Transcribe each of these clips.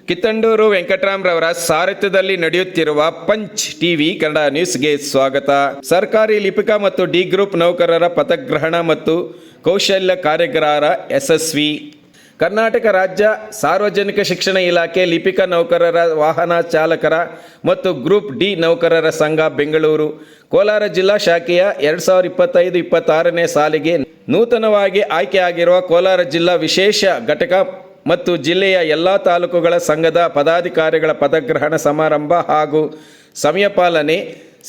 ಕಿತ್ತಂಡೂರು ವೆಂಕಟರಾಮರವರ ಸಾರಥ್ಯದಲ್ಲಿ ನಡೆಯುತ್ತಿರುವ punch TV Kannada ನ್ಯೂಸ್ಗೆ ಸ್ವಾಗತ. ಸರ್ಕಾರಿ ಲಿಪಿಕ ಮತ್ತು ಡಿ ಗ್ರೂಪ್ ನೌಕರರ ಪದಗ್ರಹಣ ಮತ್ತು ಕೌಶಲ್ಯ ಕಾರ್ಯಾಗಾರ ಯಶಸ್ವಿ. ಕರ್ನಾಟಕ ರಾಜ್ಯ ಸಾರ್ವಜನಿಕ ಶಿಕ್ಷಣ ಇಲಾಖೆ ಲಿಪಿಕ ನೌಕರರ, ವಾಹನ ಚಾಲಕರ ಮತ್ತು ಗ್ರೂಪ್ ಡಿ ನೌಕರರ ಸಂಘ ಬೆಂಗಳೂರು ಕೋಲಾರ ಜಿಲ್ಲಾ ಶಾಖೆಯ 2025-26ನೇ ಸಾಲಿಗೆ ನೂತನವಾಗಿ ಆಯ್ಕೆಯಾಗಿರುವ ಕೋಲಾರ ಜಿಲ್ಲಾ ವಿಶೇಷ ಘಟಕ ಮತ್ತು ಜಿಲ್ಲೆಯ ಎಲ್ಲ ತಾಲೂಕುಗಳ ಸಂಘದ ಪದಾಧಿಕಾರಿಗಳ ಪದಗ್ರಹಣ ಸಮಾರಂಭ ಹಾಗೂ ಸಮಯ ಪಾಲನೆ,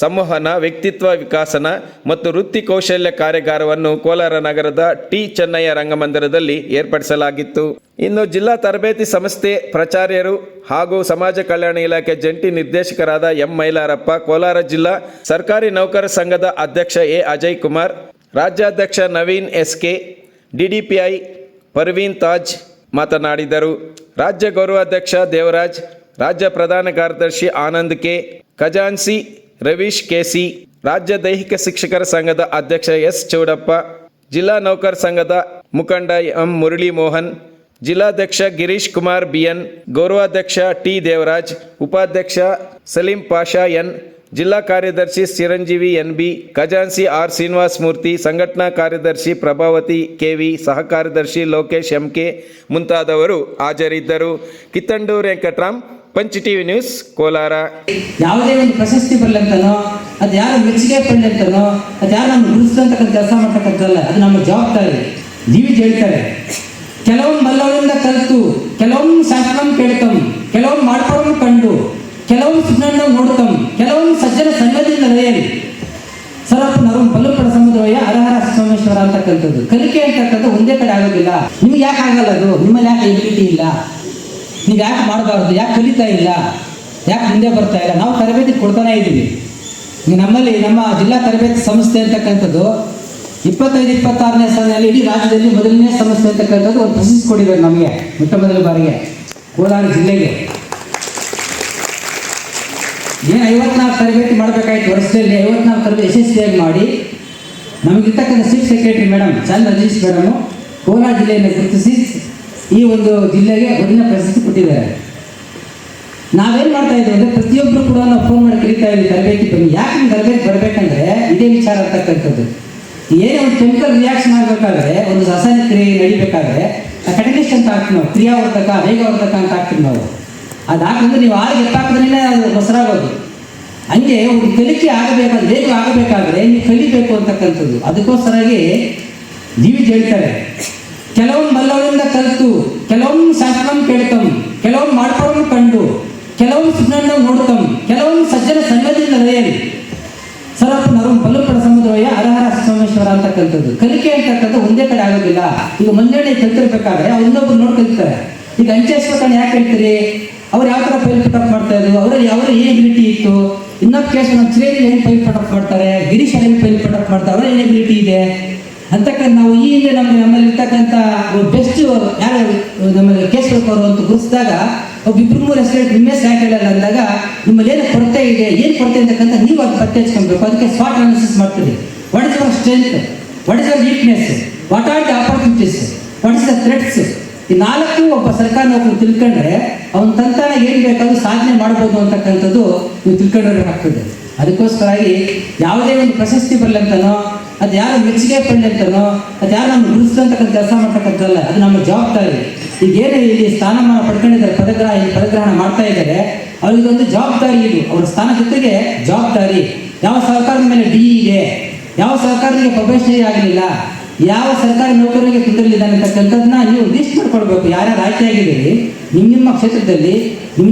ಸಂವಹನ, ವ್ಯಕ್ತಿತ್ವ ವಿಕಾಸನ ಮತ್ತು ವೃತ್ತಿ ಕೌಶಲ್ಯ ಕಾರ್ಯಾಗಾರವನ್ನು ಕೋಲಾರ ನಗರದ ಟಿ ಚೆನ್ನಯ್ಯ ರಂಗಮಂದಿರದಲ್ಲಿ ಏರ್ಪಡಿಸಲಾಗಿತ್ತು. ಇನ್ನು ಜಿಲ್ಲಾ ತರಬೇತಿ ಸಂಸ್ಥೆ ಪ್ರಾಚಾರ್ಯರು ಹಾಗೂ ಸಮಾಜ ಕಲ್ಯಾಣ ಇಲಾಖೆ ಜಂಟಿ ನಿರ್ದೇಶಕರಾದ ಎಂ ಮೈಲಾರಪ್ಪ, ಕೋಲಾರ ಜಿಲ್ಲಾ ಸರ್ಕಾರಿ ನೌಕರ ಸಂಘದ ಅಧ್ಯಕ್ಷ ಎ ಅಜಯ್ ಕುಮಾರ್, ರಾಜ್ಯಾಧ್ಯಕ್ಷ ನವೀನ್ ಎಸ್ಕೆ, ಡಿಡಿಪಿಐ ಪರ್ವೀನ್ ತಾಜ್ ಮಾತನಾಡಿದರು. ರಾಜ್ಯ ಗೌರವಾಧ್ಯಕ್ಷ ದೇವರಾಜ್, ರಾಜ್ಯ ಪ್ರಧಾನ ಕಾರ್ಯದರ್ಶಿ ಆನಂದ್ ಕೆ, ಖಜಾನ್ಸಿ ರವೀಶ್ ಕೆಸಿ, ರಾಜ್ಯ ದೈಹಿಕ ಶಿಕ್ಷಕರ ಸಂಘದ ಅಧ್ಯಕ್ಷ ಎಸ್ ಚೌಡಪ್ಪ, ಜಿಲ್ಲಾ ನೌಕರ ಸಂಘದ ಮುಖಂಡ ಎಂ ಮುರಳಿ ಮೋಹನ್, ಜಿಲ್ಲಾಧ್ಯಕ್ಷ ಗಿರೀಶ್ ಕುಮಾರ್ ಬಿಎನ್, ಗೌರವಾಧ್ಯಕ್ಷ ಟಿ ದೇವರಾಜ್, ಉಪಾಧ್ಯಕ್ಷ ಸಲೀಂ ಪಾಷಾ ಎನ್, ಜಿಲ್ಲಾ ಕಾರ್ಯದರ್ಶಿ ಚಿರಂಜೀವಿ ಎನ್ಬಿ, ಖಜಾನ್ಸಿ ಆರ್ ಶ್ರೀನಿವಾಸ ಮೂರ್ತಿ, ಸಂಘಟನಾ ಕಾರ್ಯದರ್ಶಿ ಪ್ರಭಾವತಿ ಕೆವಿ, ಸಹ ಕಾರ್ಯದರ್ಶಿ ಲೋಕೇಶ್ ಎಂಕೆ ಮುಂತಾದವರು ಹಾಜರಿದ್ದರು. Kittanduru Venkataram, punch TV news, Kolar. ಯಾವುದೇ ಒಂದು ಪ್ರಶಸ್ತಿ ಬರಲಂತನೋ, ಅದು ಯಾರು ಮೆಚ್ಚುಗೆ ಪಡ್ಲಂತನೋ, ಅದು ಯಾರು ನಮ್ಮ ಗುರುತಿಸ್ತಕ್ಕಂಥ ಕೆಲಸ ಮಾಡ್ತಕ್ಕಂಥಲ್ಲ, ಅದು ನಮ್ಮ ಜವಾಬ್ದಾರಿ. ಜೀವಿ ಹೇಳ್ತಾರೆ, ಕೆಲವೊಂದು ಬಲ್ಲವರಿಂದ ಕಲಿತು, ಕೆಲವೊಂದು ಶಾಸ್ತ್ರಂ ಕೇಳ್ತಂ, ಕೆಲವೊಂದು ಮಾಡ್ಕೊಳನ್ನು ಕಂಡು, ಕೆಲವೊಂದು ಸುಜ್ಞಾನ ನೋಡ್ತಂ, ಕೆಲವೊಂದು ಸಜ್ಜನ ಸಂಘದಿಂದ ನಡೆಯಲಿ ಸರ್ವಪ್ಪ ನರು ಬಲ್ಲಪಡ ಸಮುದ್ರವಯ್ಯ ಹರಹರ ಸೋಮೇಶ್ವರ ಅಂತಕ್ಕಂಥದ್ದು. ಕಲಿಕೆ ಅಂತಕ್ಕಂಥ ಒಂದೇ ಕಡೆ ಆಗೋದಿಲ್ಲ. ನಿಮ್ಗೆ ಯಾಕೆ ಆಗಲ್ಲ? ಅದು ನಿಮ್ಮಲ್ಲಿ ಯಾಕೆ ಎಬಿಲಿಟಿ ಇಲ್ಲ? ನೀವು ಯಾಕೆ ಮಾಡಬಾರ್ದು? ಯಾಕೆ ಕಲಿತಾ ಇಲ್ಲ? ಯಾಕೆ ಮುಂದೆ ಬರ್ತಾ ಇಲ್ಲ? ನಾವು ತರಬೇತಿ ಕೊಡ್ತಾನೆ ಇದ್ದೀವಿ. ಈಗ ನಮ್ಮಲ್ಲಿ ನಮ್ಮ ಜಿಲ್ಲಾ ತರಬೇತಿ ಸಂಸ್ಥೆ ಅಂತಕ್ಕಂಥದ್ದು 25-26ನೇ ಸಾಲಿನಲ್ಲಿ ಇಡೀ ರಾಜ್ಯದಲ್ಲಿ ಮೊದಲನೇ ಸಂಸ್ಥೆ ಅಂತಕ್ಕಂಥದ್ದು ಒಂದು ಪ್ರಶಸ್ತಿ ಕೊಟ್ಟಿದ್ದಾರೆ ನಮಗೆ. ಮೊದಲ ಬಾರಿಗೆ ಕೋಲಾರ ಜಿಲ್ಲೆಗೆ ಏನು 54 ತರಬೇತಿ ಮಾಡಬೇಕಾಯ್ತು ವರ್ಷದಲ್ಲಿ. 54 ತರಬೇತಿ ಯಶಸ್ವಿಯಾಗಿ ಮಾಡಿ ನಮಗಿರ್ತಕ್ಕಂಥ ಚೀಫ್ ಸೆಕ್ರೆಟರಿ ಮೇಡಮ್ ಚಂದ್ ರಜೀಶ್ ಮೇಡಮು ಕೋಲಾರ ಜಿಲ್ಲೆಯನ್ನು ಗುರುತಿಸಿ ಈ ಒಂದು ಜಿಲ್ಲೆಗೆ ಮೊದಲನೇ ಪ್ರಶಸ್ತಿ ಕೊಟ್ಟಿದ್ದಾರೆ. ನಾವೇನು ಮಾಡ್ತಾ ಇದ್ದೀವಿ ಅಂದರೆ ಪ್ರತಿಯೊಬ್ಬರು ಕೂಡ ನಾವು ಫೋನ್ ಮಾಡಿ ಕರೀತಾ ಇದ್ದೀವಿ ತರಬೇತಿ ಬನ್ನಿ. ಯಾಕೆ ನೀವು ತರಬೇತಿ ಬರಬೇಕಂದ್ರೆ ಇದೇ ವಿಚಾರ ಅಂತಕ್ಕಂಥದ್ದು. ಏನೇ ಒಂದು ಕೆಮಿಕಲ್ ರಿಯಾಕ್ಷನ್ ಆಗಬೇಕಾದ್ರೆ, ಒಂದು ರಾಸಾಯನಿಕ ಕ್ರಿಯೆ ನಡಿಬೇಕಾದ್ರೆ ಕಟಲಿಸ್ಟ್ ಅಂತ ಹಾಕ್ತೀವಿ ನಾವು, ಕ್ರಿಯಾವರ್ಧಕ, ವೇಗವರ್ಧಕ ಅಂತ ಹಾಕ್ತೀವಿ ನಾವು. ಅದು ಹಾಕಂದ್ರೆ ನೀವು ಆರು ಎತ್ತಾಕಿದ್ರೆ ಅದು ಮೊಸರಾಗೋದು. ಹಂಗೆ ಒಂದು ಕಲಿಕೆ ಆಗಬೇಕಾದ್ರೆ, ವೇಗ ಆಗಬೇಕಾದ್ರೆ ನೀವು ಕಲಿಬೇಕು ಅಂತಕ್ಕಂಥದ್ದು. ಅದಕ್ಕೋಸ್ಕರಾಗಿ ಜೀವಿ ಹೇಳ್ತಾರೆ, ಕೆಲವೊಂದು ಬಲ್ಲವರಿಂದ ಕಲಿತು, ಕೆಲವೊಂದು ಶಾಸ್ತ್ರಂ ಕೇಳ್ತಂ, ಕೆಲವೊಂದು ಮಾಡ್ಕೊಳನ್ನು ಕಂಡು, ಕೆಲವೊಂದು ಸುಜ್ಞಾನ ನೋಡ್ತಂ, ಕೆಲವೊಂದು ಸಜ್ಜನ ಸಂಘದಿಂದ ನಡೆಯಲಿ ಸರ್ವಪ್ಪ ನರು ಬಲ್ಲಪಡ ಸಮುದ್ರವಯ್ಯ ಹರಹರ ಸೋಮೇಶ್ವರ ಅಂತಕ್ಕಂಥದ್ದು. ಕಲಿಕೆ ಅಂತಕ್ಕಂಥ ಒಂದೇ ಕಡೆ ಆಗೋದಿಲ್ಲ. ಈಗ ಮುಂಜಾನೆ ಕಲ್ತಿರ್ಬೇಕಾದ್ರೆ ಇನ್ನೊಬ್ರು ನೋಡಿ ಕಲಿತಾರೆ. ಈಗ ಅಂಚೆಸ್ಬೇಕಂತ ಯಾಕೆ ಹೇಳ್ತೀರಿ? ಅವ್ರು ಯಾವ ಥರ ಫೈಲ್ ಪಿಟಪ್ ಮಾಡ್ತಾ ಇದ್ರು, ಅವರಲ್ಲಿ ಯಾವ ಏನು ಎಬಿಲಿಟಿ ಇತ್ತು? ಇನ್ನೊಬ್ಬ ಕೇಸ್ ನಮ್ಮ ಚಿರೇಲಿ ಏನು ಫೈಲ್ ಪಿಟಪ್ ಮಾಡ್ತಾರೆ, ಗಿರೀಶ್ ಏನು ಫೈಲ್ ಪಿಟಪ್ ಮಾಡ್ತಾರೆ, ಅವರ ಏನು ಎಬಿಲಿಟಿ ಇದೆ ಅಂತಕ್ಕಂಥ ನಾವು ಈ ಹಿಂದೆ ನಮ್ಮಲ್ಲಿ ಇರ್ತಕ್ಕಂಥ ಬೆಸ್ಟ್ ಯಾರು ನಮ್ಮಲ್ಲಿ ಕೇಸ್ ಅವರು ಅಂತ ಗುರುತಿಸಿದಾಗ ಒಬ್ಬಿಬ್ರು 3 ಹೆಸರು ನಿಮ್ಮ ಹೆಸರು ಯಾಕೆ ಹೇಳಲ್ಲ ಅಂದಾಗ ನಿಮ್ಮಲ್ಲಿ ಏನು ಕೊರತೆ ಇದೆ, ಏನು ಕೊರತೆ ಅಂತಕ್ಕಂಥ ನೀವು ಅದು ಪತ್ತೆ ಹಚ್ಕೊಬೇಕು. ಅದಕ್ಕೆ ಸ್ವಾಟ್ ಅನಾಲಿಸಿಸ್ ಮಾಡ್ತೀವಿ. What is our strength, what is our weakness, what are the opportunities, what is the threats. ಈ 4 ಒಬ್ಬ ಸರ್ಕಾರ ನೌಕರು ತಿಳ್ಕೊಂಡ್ರೆ ಅವನ ತಂತಾನ ಏನು ಬೇಕಾದ್ರೂ ಸಾಧನೆ ಮಾಡ್ಬೋದು ಅಂತಕ್ಕಂಥದ್ದು ನೀವು ತಿಳ್ಕೊಂಡಿರಬೇಕಾಗ್ತದೆ. ಅದಕ್ಕೋಸ್ಕರಾಗಿ ಯಾವುದೇ ಒಂದು ಪ್ರಶಸ್ತಿ ಬರಲಂತನೋ, ಅದು ಯಾರು ಮೆಚ್ಚುಗೆ ಪಡ್ಲಂತನೋ, ಅದು ಯಾರು ನಮ್ಮ ಗುರುತಿಸ್ತಕ್ಕಂಥ ಕೆಲಸ ಮಾಡ್ತಕ್ಕಂಥಲ್ಲ, ಅದು ನಮ್ಮ ಜವಾಬ್ದಾರಿ. ಈಗೇನು ಇಲ್ಲಿ ಸ್ಥಾನಮಾನ ಪಡ್ಕೊಂಡಿದ್ದಾರೆ, ಪದಗ್ರಹಣ ಮಾಡ್ತಾ ಇದ್ದಾರೆ, ಅವ್ರಿಗೊಂದು ಜವಾಬ್ದಾರಿ. ಇದು ಅವರ ಸ್ಥಾನ ಜೊತೆಗೆ ಜವಾಬ್ದಾರಿ. ಯಾವ ಸರ್ಕಾರದ ಮೇಲೆ ಡಿ ಇದೆ, ಯಾವ ಸರ್ಕಾರಕ್ಕೆ ಪ್ರೊಬೇಷನರಿ ಆಗಲಿಲ್ಲ, ಯಾವ ಸರ್ಕಾರಿ ನೌಕರರಿಗೆ ತೊಂದರೆಯಿದ್ದಾನೆ ಅಂತಕ್ಕಂಥದ್ದನ್ನ ನೀವು ಲಿಸ್ಟ್ ಮಾಡ್ಕೊಳ್ಬೇಕು. ಯಾರ್ಯಾರು ಆಯ್ಕೆಯಾಗಿದ್ದೀರಿ ನಿಮ್ಮ ಕ್ಷೇತ್ರದಲ್ಲಿ,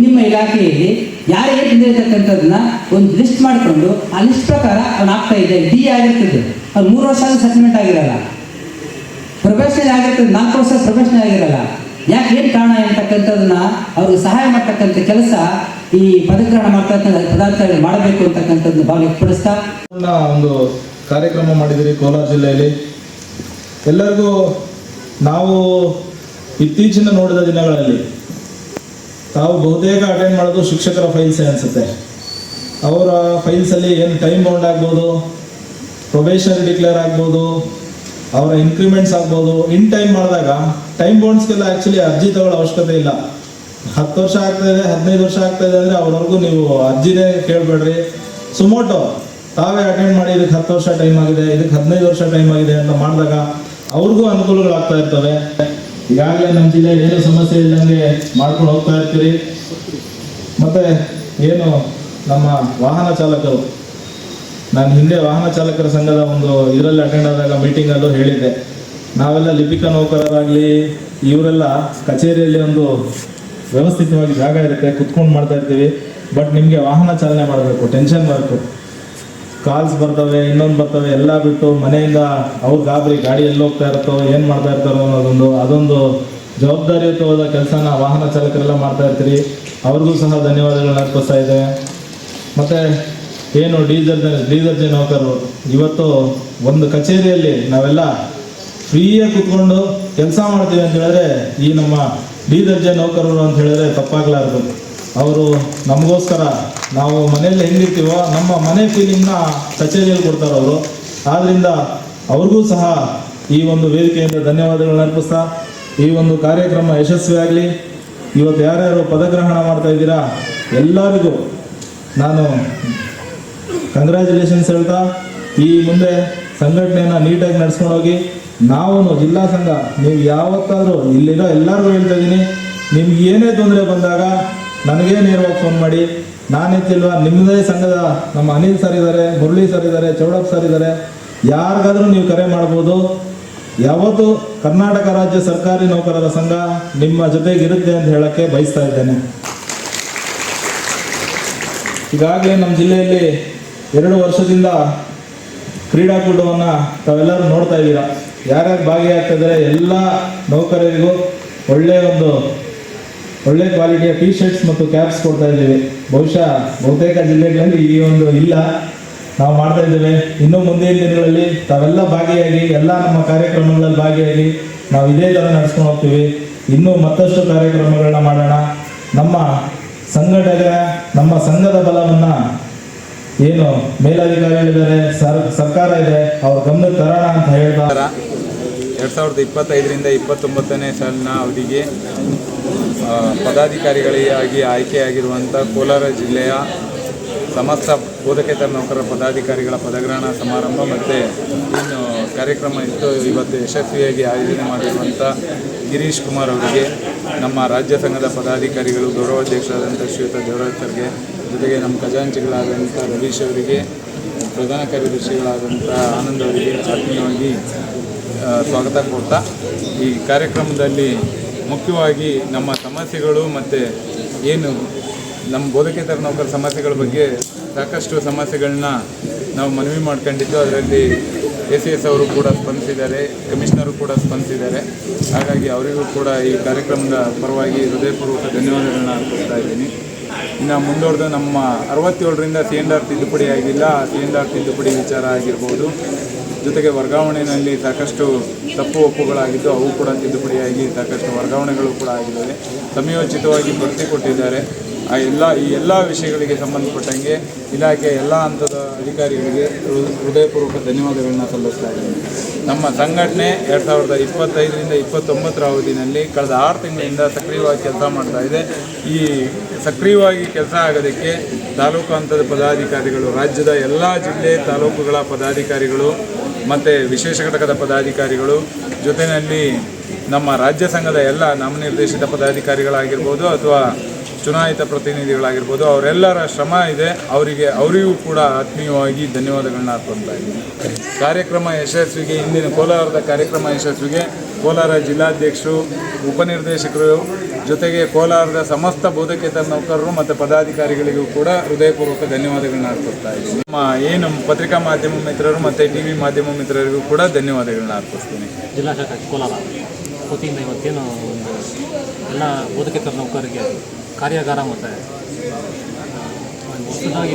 ನಿಮ್ಮ ಇಲಾಖೆಯಲ್ಲಿ ಯಾರು ತೊಂದರೆ ಇರ್ತಕ್ಕಂಥದ್ದನ್ನ ಒಂದು ಲಿಸ್ಟ್ ಮಾಡಿಕೊಂಡು ಆ ಲಿಸ್ಟ್ ಪ್ರಕಾರ ಅವ್ನು ಆಗ್ತಾ ಇದೆ. ಡಿ ಆಗಿರ್ತದೆ, ಅವ್ರು 3 ವರ್ಷ ಸೆಟಲ್ಮೆಂಟ್ ಆಗಿರಲ್ಲ, ಪ್ರೊಬೇಷನರಿ ಆಗಿರ್ತದೆ, 4 ವರ್ಷ ಪ್ರೊಬೇಷನರಿ ಆಗಿರಲ್ಲ. ಯಾಕೆ, ಏನು ಕಾರಣ ಅಂತಕ್ಕಂಥದ್ದನ್ನ ಅವ್ರಿಗೆ ಸಹಾಯ ಮಾಡ್ತಕ್ಕಂಥ ಕೆಲಸ ಈ ಪದಗ್ರಹಣ ಮಾಡ್ತಕ್ಕಂಥ ಪದಾರ್ಥಗಳು ಮಾಡಬೇಕು ಅಂತಕ್ಕಂಥದ್ದನ್ನ ಭಾಳ ವ್ಯಕ್ತಪಡಿಸ್ತಾ ಒಂದು ಕಾರ್ಯಕ್ರಮ ಮಾಡಿದಿರಿ ಕೋಲಾರ ಜಿಲ್ಲೆಯಲ್ಲಿ. ಎಲ್ಲರಿಗೂ ನಾವು ಇತ್ತೀಚಿನ ನೋಡಿದ ದಿನಗಳಲ್ಲಿ ತಾವು ಬಹುತೇಕ ಅಟೆಂಡ್ ಮಾಡೋದು ಶಿಕ್ಷಕರ ಫೈಲ್ಸೇ ಅನಿಸುತ್ತೆ. ಅವರ ಫೈಲ್ಸಲ್ಲಿ ಏನು ಟೈಮ್ ಬೌಂಡ್ ಆಗ್ಬೋದು, ಪ್ರೊಬೇಷನರಿ ಡಿಕ್ಲೇರ್ ಆಗ್ಬೋದು, ಅವರ ಇನ್ಕ್ರಿಮೆಂಟ್ಸ್ ಆಗ್ಬೋದು. ಇನ್ ಟೈಮ್ ಮಾಡಿದಾಗ ಟೈಮ್ ಬೌಂಡ್ಸ್ಗೆಲ್ಲ ಆ್ಯಕ್ಚುಲಿ ಅರ್ಜಿ ತಗೊಳ್ಳೋ ಅವಶ್ಯಕತೆ ಇಲ್ಲ. 10 ವರ್ಷ ಆಗ್ತಾ ಇದೆ, 15 ವರ್ಷ ಆಗ್ತಾ ಇದೆ ಅಂದರೆ ಅವ್ರವರೆಗೂ ನೀವು ಅರ್ಜಿನೇ ಕೇಳಬೇಡ್ರಿ. ಸುಮೋಟೋ ತಾವೇ ಅಟೆಂಡ್ ಮಾಡಿ ಇದಕ್ಕೆ 10 ವರ್ಷ ಟೈಮ್ ಆಗಿದೆ, ಇದಕ್ಕೆ 15 ವರ್ಷ ಟೈಮ್ ಆಗಿದೆ ಅಂತ ಮಾಡಿದಾಗ ಅವ್ರಿಗೂ ಅನುಕೂಲಗಳಾಗ್ತಾ ಇರ್ತವೆ. ಈಗಾಗಲೇ ನಮ್ಮ ಜಿಲ್ಲೆಯಲ್ಲಿ ಏನು ಸಮಸ್ಯೆ ಇಲ್ಲಂಗೆ ಮಾಡ್ಕೊಂಡು ಹೋಗ್ತಾ ಇರ್ತೀರಿ. ಮತ್ತು ಏನು ನಮ್ಮ ವಾಹನ ಚಾಲಕರು, ನಾನು ಹಿಂದೆ ವಾಹನ ಚಾಲಕರ ಸಂಘದ ಒಂದು ಇದರಲ್ಲಿ ಅಟೆಂಡ್ ಆದಾಗ ಮೀಟಿಂಗಲ್ಲೂ ಹೇಳಿದ್ದೆ, ನಾವೆಲ್ಲ ಲಿಪಿಕಾ ನೌಕರರಾಗಲಿ ಇವರೆಲ್ಲ ಕಚೇರಿಯಲ್ಲಿ ಒಂದು ವ್ಯವಸ್ಥಿತವಾಗಿ ಜಾಗ ಇರುತ್ತೆ, ಕುತ್ಕೊಂಡು ಮಾಡ್ತಾ ಇರ್ತೀವಿ. ಬಟ್ ನಿಮಗೆ ವಾಹನ ಚಾಲನೆ ಮಾಡಬೇಕು, ಟೆನ್ಷನ್ ವರ್ಕು, ಕಾಲ್ಸ್ ಬರ್ತವೆ, ಇನ್ನೊಂದು ಬರ್ತವೆ, ಎಲ್ಲ ಬಿಟ್ಟು ಮನೆಯಿಂದ ಅವ್ರ ಗಾಬರಿ, ಗಾಡಿ ಎಲ್ಲಿ ಹೋಗ್ತಾ ಇರುತ್ತೋ, ಏನು ಮಾಡ್ತಾ ಇರ್ತಾರೋ ಅನ್ನೋದೊಂದು ಅದೊಂದು ಜವಾಬ್ದಾರಿಯುತವಾದ ಕೆಲಸನ ವಾಹನ ಚಾಲಕರೆಲ್ಲ ಮಾಡ್ತಾ ಇರ್ತೀರಿ. ಅವ್ರಿಗೂ ಸಹ ಧನ್ಯವಾದಗಳನ್ನ ಅರ್ಪಿಸ್ತಾ ಇದ್ದೇವೆ. ಮತ್ತು ಏನು ಡಿ.ದರ್ಜೆ ನೌಕರರು, ಇವತ್ತು ಒಂದು ಕಚೇರಿಯಲ್ಲಿ ನಾವೆಲ್ಲ ಫ್ರೀಯಾಗಿ ಕೂತ್ಕೊಂಡು ಕೆಲಸ ಮಾಡ್ತೀವಿ ಅಂತ ಹೇಳಿದ್ರೆ ಈ ನಮ್ಮ ಡಿ.ದರ್ಜೆ ನೌಕರರು ಅಂತ ಹೇಳಿದ್ರೆ ತಪ್ಪಾಗಲಾರದು. ಅವರು ನಮಗೋಸ್ಕರ ನಾವು ಮನೆಯಲ್ಲಿ ಹೆಂಗಿರ್ತೀವೋ ನಮ್ಮ ಮನೆ ಫೀಲಿಂಗ್ನ ಕಚೇರಿಯಲ್ಲಿ ಕೊಡ್ತಾರೆ ಅವರು. ಆದ್ದರಿಂದ ಅವ್ರಿಗೂ ಸಹ ಈ ಒಂದು ವೇದಿಕೆಯಿಂದ ಧನ್ಯವಾದಗಳನ್ನ ಅರ್ಪಿಸ್ತಾ ಈ ಒಂದು ಕಾರ್ಯಕ್ರಮ ಯಶಸ್ವಿಯಾಗಲಿ. ಇವತ್ತು ಯಾರ್ಯಾರು ಪದಗ್ರಹಣ ಮಾಡ್ತಾ ಇದ್ದೀರಾ ಎಲ್ಲರಿಗೂ ನಾನು ಕಂಗ್ರ್ಯಾಚುಲೇಷನ್ಸ್ ಹೇಳ್ತಾ, ಈ ಮುಂದೆ ಸಂಘಟನೆಯನ್ನು ನೀಟಾಗಿ ನಡ್ಸ್ಕೊಂಡು ಹೋಗಿ. ನಾವು ಜಿಲ್ಲಾ ಸಂಘ, ನೀವು ಯಾವತ್ತಾದರೂ ಇಲ್ಲಿರೋ ಎಲ್ಲರಿಗೂ ಹೇಳ್ತಾ ಇದ್ದೀನಿ, ನಿಮ್ಗೆ ಏನೇ ತೊಂದರೆ ಬಂದಾಗ ನನಗೇ ನೇರವಾಗಿ ಫೋನ್ ಮಾಡಿ. ನಾನೆತ್ತಿಲ್ವಾ, ನಿಮ್ಮದೇ ಸಂಘದ ನಮ್ಮ ಅನಿಲ್ ಸರ್ ಇದ್ದಾರೆ, ಮುರಳಿ ಸರ್ ಇದ್ದಾರೆ, ಚೌಡಪ್ಪ ಸರ್ ಇದ್ದಾರೆ, ಯಾರಿಗಾದರೂ ನೀವು ಕರೆ ಮಾಡ್ಬೋದು. ಯಾವತ್ತು ಕರ್ನಾಟಕ ರಾಜ್ಯ ಸರ್ಕಾರಿ ನೌಕರರ ಸಂಘ ನಿಮ್ಮ ಜೊತೆಗಿರುತ್ತೆ ಅಂತ ಹೇಳೋಕ್ಕೆ ಬಯಸ್ತಾ ಇದ್ದೇನೆ. ಈಗಾಗಲೇ ನಮ್ಮ ಜಿಲ್ಲೆಯಲ್ಲಿ 2 ವರ್ಷದಿಂದ ಕ್ರೀಡಾಕೂಟವನ್ನು ತಾವೆಲ್ಲರೂ ನೋಡ್ತಾ ಇದ್ದೀರಾ. ಯಾರ್ಯಾರು ಭಾಗಿಯಾಗ್ತಿದ್ದಾರೆ ಎಲ್ಲ ನೌಕರರಿಗೂ ಒಳ್ಳೆ ಕ್ವಾಲಿಟಿಯ ಟಿ ಶರ್ಟ್ಸ್ ಮತ್ತು ಕ್ಯಾಪ್ಸ್ ಕೊಡ್ತಾ ಇದ್ದೀವಿ. ಬಹುತೇಕ ಜಿಲ್ಲೆಗಳಲ್ಲಿ ಈ ಒಂದು ಇಲ್ಲ, ನಾವು ಮಾಡ್ತಾ ಇದ್ದೇವೆ. ಇನ್ನು ಮುಂದಿನ ದಿನಗಳಲ್ಲಿ ತಾವೆಲ್ಲ ಭಾಗಿಯಾಗಿ ಎಲ್ಲ ನಮ್ಮ ಕಾರ್ಯಕ್ರಮಗಳಲ್ಲಿ ಭಾಗಿಯಾಗಿ ನಾವು ಇದೇ ಥರ ನಡೆಸ್ಕೊಂಡು ಹೋಗ್ತೀವಿ. ಇನ್ನೂ ಮತ್ತಷ್ಟು ಕಾರ್ಯಕ್ರಮಗಳನ್ನ ಮಾಡೋಣ. ನಮ್ಮ ಸಂಘಟನೆ, ನಮ್ಮ ಸಂಘದ ಬಲವನ್ನು ಏನು ಮೇಲಧಿಕಾರಿಗಳಿದ್ದಾರೆ, ಸರ್ಕಾರ ಇದೆ, ಅವ್ರ ಗಮನಕ್ಕೆ ತರೋಣ ಅಂತ ಹೇಳ್ತಾರೆ. 2025ರಿಂದ 29ನೇ ಸಾಲಿನ ಅವಧಿಗೆ ಪದಾಧಿಕಾರಿಗಳಿಗಾಗಿ ಆಯ್ಕೆಯಾಗಿರುವಂಥ ಕೋಲಾರ ಜಿಲ್ಲೆಯ ಸಮಸ್ತ ಬೋಧಕೇತರ ನೌಕರರ ಪದಾಧಿಕಾರಿಗಳ ಪದಗ್ರಹಣ ಸಮಾರಂಭ ಮತ್ತು ಏನು ಕಾರ್ಯಕ್ರಮ ಇತ್ತು ಇವತ್ತು ಯಶಸ್ವಿಯಾಗಿ ಆಯೋಜನೆ ಮಾಡಿರುವಂಥ ಗಿರೀಶ್ ಕುಮಾರ್ ಅವರಿಗೆ, ನಮ್ಮ ರಾಜ್ಯ ಸಂಘದ ಪದಾಧಿಕಾರಿಗಳು ಗೌರವಾಧ್ಯಕ್ಷರಾದಂಥ ಶ್ರೀಯುತ ದೇವರಾಜ್ ಸರ್ಗೆ, ಜೊತೆಗೆ ನಮ್ಮ ಖಜಾಂಚಿಗಳಾದಂಥ ರವೀಶ್ ಅವರಿಗೆ, ಪ್ರಧಾನ ಕಾರ್ಯದರ್ಶಿಗಳಾದಂಥ ಆನಂದ್ ಅವರಿಗೆ ಆತ್ಮೀಯವಾಗಿ ಸ್ವಾಗತ ಕೊಡ್ತಾ, ಈ ಕಾರ್ಯಕ್ರಮದಲ್ಲಿ ಮುಖ್ಯವಾಗಿ ನಮ್ಮ ಸಮಸ್ಯೆಗಳು ಮತ್ತು ಏನು ನಮ್ಮ ಬೋಧಕೇತರ ನೌಕರ ಸಮಸ್ಯೆಗಳ ಬಗ್ಗೆ ಸಾಕಷ್ಟು ಸಮಸ್ಯೆಗಳನ್ನ ನಾವು ಮನವಿ ಮಾಡ್ಕೊಂಡಿದ್ದು. ಅದರಲ್ಲಿ ACS ಅವರು ಕೂಡ ಸ್ಪಂದಿಸಿದ್ದಾರೆ, ಕಮಿಷನರು ಕೂಡ ಸ್ಪಂದಿಸಿದ್ದಾರೆ. ಹಾಗಾಗಿ ಅವರಿಗೂ ಕೂಡ ಈ ಕಾರ್ಯಕ್ರಮದ ಪರವಾಗಿ ಹೃದಯಪೂರ್ವಕ ಧನ್ಯವಾದಗಳನ್ನ ಅರ್ಪಿಸ್ತಾ ಇದ್ದೀನಿ. ಇನ್ನು ಮುಂದುವರೆದು ನಮ್ಮ 67ರಿಂದ CNR ತಿದ್ದುಪಡಿ ಆಗಿಲ್ಲ, CNR ತಿದ್ದುಪಡಿ ವಿಚಾರ ಆಗಿರ್ಬೋದು, ಜೊತೆಗೆ ವರ್ಗಾವಣೆಯಲ್ಲಿ ಸಾಕಷ್ಟು ತಪ್ಪು ಒಪ್ಪುಗಳಾಗಿದ್ದು ಅವು ಕೂಡ ತಿದ್ದುಪಡಿಯಾಗಿ ಸಾಕಷ್ಟು ವರ್ಗಾವಣೆಗಳು ಕೂಡ ಆಗಿದ್ದಾವೆ. ಸಮಯೋಚಿತವಾಗಿ ಬಡ್ತಿ ಕೊಟ್ಟಿದ್ದಾರೆ. ಈ ಎಲ್ಲ ವಿಷಯಗಳಿಗೆ ಸಂಬಂಧಪಟ್ಟಂಗೆ ಇಲಾಖೆಯ ಎಲ್ಲ ಹಂತದ ಅಧಿಕಾರಿಗಳಿಗೆ ಹೃದಯಪೂರ್ವಕ ಧನ್ಯವಾದಗಳನ್ನ ಸಲ್ಲಿಸ್ತಾ ಇದ್ದೀನಿ. ನಮ್ಮ ಸಂಘಟನೆ 2025ರಿಂದ 29ರ ಅವಧಿನಲ್ಲಿ ಕಳೆದ 6 ತಿಂಗಳಿಂದ ಸಕ್ರಿಯವಾಗಿ ಕೆಲಸ ಮಾಡ್ತಾ ಇದೆ. ಈ ಸಕ್ರಿಯವಾಗಿ ಕೆಲಸ ಆಗೋದಕ್ಕೆ ತಾಲೂಕು ಹಂತದ ಪದಾಧಿಕಾರಿಗಳು, ರಾಜ್ಯದ ಎಲ್ಲ ಜಿಲ್ಲೆ ತಾಲೂಕುಗಳ ಪದಾಧಿಕಾರಿಗಳು ಮತ್ತು ವಿಶೇಷ ಘಟಕದ ಪದಾಧಿಕಾರಿಗಳು, ಜೊತೆಯಲ್ಲಿ ನಮ್ಮ ರಾಜ್ಯ ಸಂಘದ ಎಲ್ಲ ನಾಮನಿರ್ದೇಶಿತ ಪದಾಧಿಕಾರಿಗಳಾಗಿರ್ಬೋದು ಅಥವಾ ಚುನಾಯಿತ ಪ್ರತಿನಿಧಿಗಳಾಗಿರ್ಬೋದು, ಅವರೆಲ್ಲರ ಶ್ರಮ ಇದೆ. ಅವರಿಗೂ ಕೂಡ ಆತ್ಮೀಯವಾಗಿ ಧನ್ಯವಾದಗಳನ್ನ ಅರ್ಪಿಸ್ತಾ ಇದ್ದೀನಿ. ಕಾರ್ಯಕ್ರಮ ಯಶಸ್ವಿಗೆ, ಇಂದಿನ ಕೋಲಾರದ ಕಾರ್ಯಕ್ರಮ ಯಶಸ್ವಿಗೆ ಕೋಲಾರ ಜಿಲ್ಲಾಧ್ಯಕ್ಷರು, ಉಪನಿರ್ದೇಶಕರು, ಜೊತೆಗೆ ಕೋಲಾರದ ಸಮಸ್ತ ಬೋಧಕೇತರ ನೌಕರರು ಮತ್ತು ಪದಾಧಿಕಾರಿಗಳಿಗೂ ಕೂಡ ಹೃದಯಪೂರ್ವಕ ಧನ್ಯವಾದಗಳನ್ನ ಅರ್ಪಿಸ್ತಾ ಇದ್ದೀನಿ. ನಮ್ಮ ಏನು ಪತ್ರಿಕಾ ಮಾಧ್ಯಮ ಮಿತ್ರರು ಮತ್ತು TV ಮಾಧ್ಯಮ ಮಿತ್ರರಿಗೂ ಕೂಡ ಧನ್ಯವಾದಗಳನ್ನ ಅರ್ಪಿಸ್ತೀನಿ. ಜಿಲ್ಲಾ ಶಾಖೆ ಕೋಲಾರ ವತಿಯಿಂದ ಇವತ್ತೇನು ಒಂದು ಎಲ್ಲ ಬೋಧಕೇತರ ನೌಕರರಿಗೆ ಕಾರ್ಯಾಗಾರ ಮತ್ತು ಹೊಸದಾಗಿ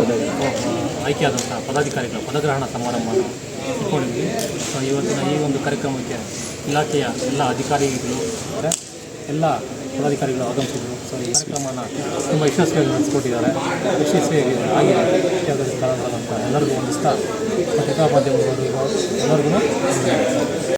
ಆಯ್ಕೆಯಾದಂಥ ಪದಾಧಿಕಾರಿಗಳ ಪದಗ್ರಹಣ ಸಮಾರಂಭ ಇಟ್ಕೊಂಡಿದ್ವಿ. ಇವತ್ತಿನ ಈ ಒಂದು ಕಾರ್ಯಕ್ರಮಕ್ಕೆ ಇಲಾಖೆಯ ಎಲ್ಲ ಅಧಿಕಾರಿಗಳು ಎಲ್ಲ ಪದಾಧಿಕಾರಿಗಳು ಆಗಮಿಸಿದರು. ಸೊ ಈ ಕಾರ್ಯಕ್ರಮನ ತುಂಬ ಯಶಸ್ವಿಯಾಗಿ ನಡೆಸ್ಕೊಟ್ಟಿದ್ದಾರೆ, ಯಶಸ್ವಿಯಾಗಿ ಆಗಿದೆ ಅಂತ ಎಲ್ಲರಿಗೂ ವಂದಿಸ್ತಾ ಪತ್ರಿಕಾ ಮಾಧ್ಯಮದವರಿಗೂ ಎಲ್ಲರಿಗೂ